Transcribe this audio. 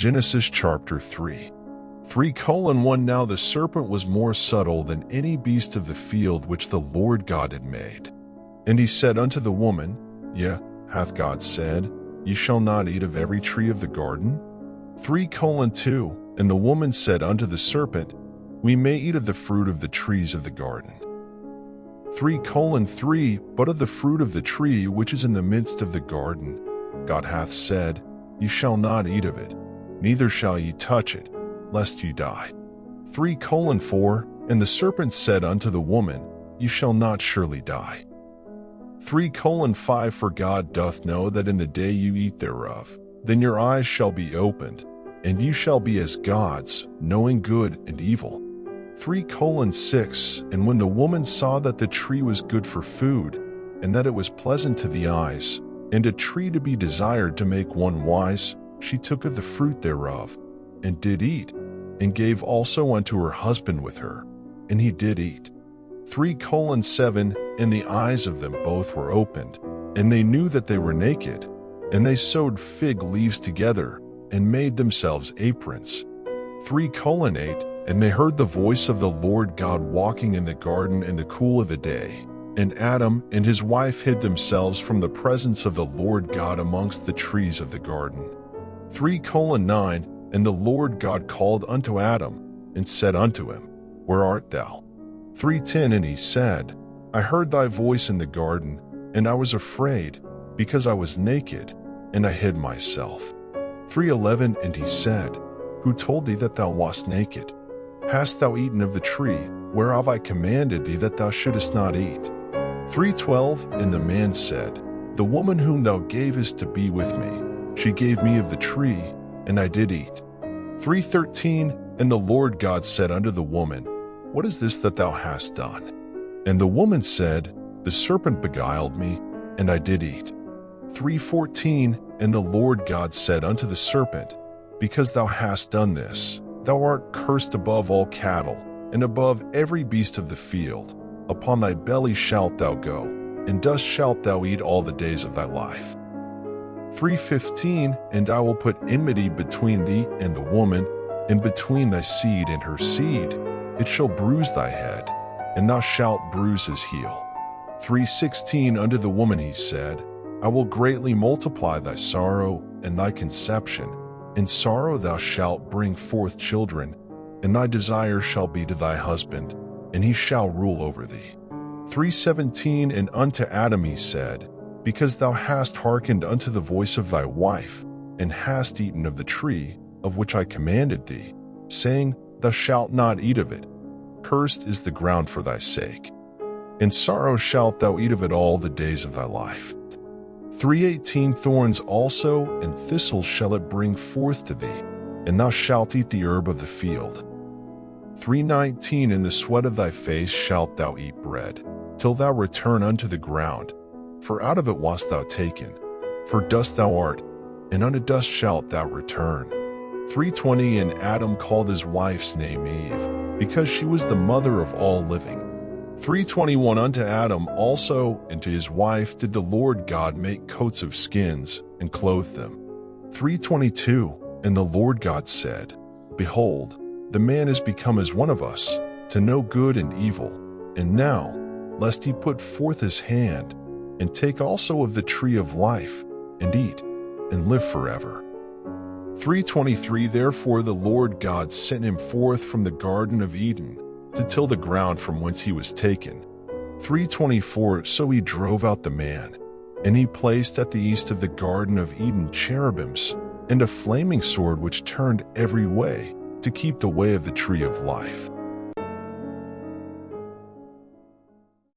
Genesis chapter 3. 3:1 Now the serpent was more subtle than any beast of the field which the Lord God had made. And he said unto the woman, Yea, hath God said, Ye shall not eat of every tree of the garden? 3:2 And the woman said unto the serpent, We may eat of the fruit of the trees of the garden. 3:3 But of the fruit of the tree which is in the midst of the garden, God hath said, Ye shall not eat of it, neither shall ye touch it, lest ye die. 3:4 And the serpent said unto the woman, Ye shall not surely die. 3:5 For God doth know that in the day you eat thereof, then your eyes shall be opened, and you shall be as gods, knowing good and evil. 3:6 And when the woman saw that the tree was good for food, and that it was pleasant to the eyes, and a tree to be desired to make one wise, she took of the fruit thereof, and did eat, and gave also unto her husband with her, and he did eat. 3:7 And the eyes of them both were opened, and they knew that they were naked, and they sewed fig leaves together, and made themselves aprons. 3:8 And they heard the voice of the Lord God walking in the garden in the cool of the day, and Adam and his wife hid themselves from the presence of the Lord God amongst the trees of the garden. 3:9 And the Lord God called unto Adam, and said unto him, Where art thou? 3:10 And he said, I heard thy voice in the garden, and I was afraid, because I was naked, and I hid myself. 3:11 And he said, Who told thee that thou wast naked? Hast thou eaten of the tree, whereof I commanded thee that thou shouldest not eat? 3:12 And the man said, The woman whom thou gavest to be with me, she gave me of the tree, and I did eat. 3:13 And the Lord God said unto the woman, What is this that thou hast done? And the woman said, The serpent beguiled me, and I did eat. 3:14 And the Lord God said unto the serpent, Because thou hast done this, thou art cursed above all cattle, and above every beast of the field. Upon thy belly shalt thou go, and dust shalt thou eat all the days of thy life. 3:15 And I will put enmity between thee and the woman, and between thy seed and her seed. It shall bruise thy head, and thou shalt bruise his heel. 3:16 Unto the woman he said, I will greatly multiply thy sorrow and thy conception. In sorrow thou shalt bring forth children, and thy desire shall be to thy husband, and he shall rule over thee. 3:17 And unto Adam he said, Because thou hast hearkened unto the voice of thy wife, and hast eaten of the tree, of which I commanded thee, saying, Thou shalt not eat of it. Cursed is the ground for thy sake. In sorrow shalt thou eat of it all the days of thy life. 3:18 Thorns also and thistles shall it bring forth to thee, and thou shalt eat the herb of the field. 3:19 In the sweat of thy face shalt thou eat bread, till thou return unto the ground, for out of it wast thou taken. For dust thou art, and unto dust shalt thou return. 3:20 And Adam called his wife's name Eve, because she was the mother of all living. 3:21 Unto Adam also and to his wife did the Lord God make coats of skins, and clothe them. 3:22 And the Lord God said, Behold, the man is become as one of us, to know good and evil. And now, lest he put forth his hand, and take also of the tree of life, and eat, and live forever. 3:23 Therefore the Lord God sent him forth from the Garden of Eden, to till the ground from whence he was taken. 3:24 So he drove out the man, and he placed at the east of the Garden of Eden cherubims, and a flaming sword which turned every way, to keep the way of the tree of life.